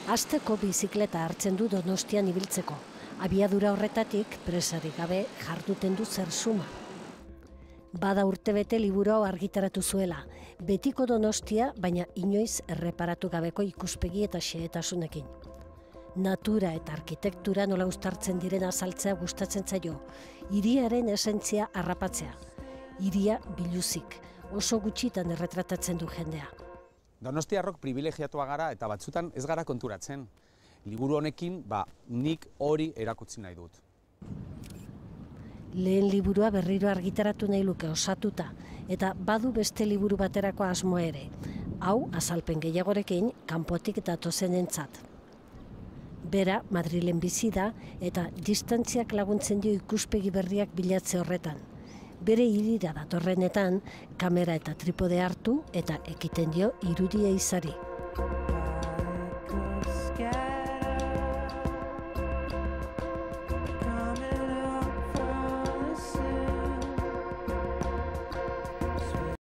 Asteko bizikleta hartzen du Donostian ibiltzeko. Abiadura horretatik presarik gabe jarduten du Zersuma. Bada urtebete liburu hau argitaratu zuela, betiko Donostia, baina inoiz erreparatu gabeko ikuspegi eta xehetasunekin. Natura eta arkitektura nola uztartzen diren azaltzea gustatzen zaio, hiriaren esentzia harrapatzea. Hiria biluzik, oso gutxitan erretratatzen du jendea. Donostiarrok privilegiatua gara eta batzutan ez gara konturatzen. Liburu honekin, nik hori erakutsi nahi dut. Lehen liburua berriro argitaratu nahi luke osatuta, eta badu beste liburu baterako asmo ere. Hau, azalpen gehiagorekin, kanpotik datozenentzat. Bera, Madrilen bizi da, eta distantziak laguntzen dio ikuspegi berriak bilatze horretan. Bere hirira datorrenetan, kamera eta tripode hartu eta ekiten dio irudia izari.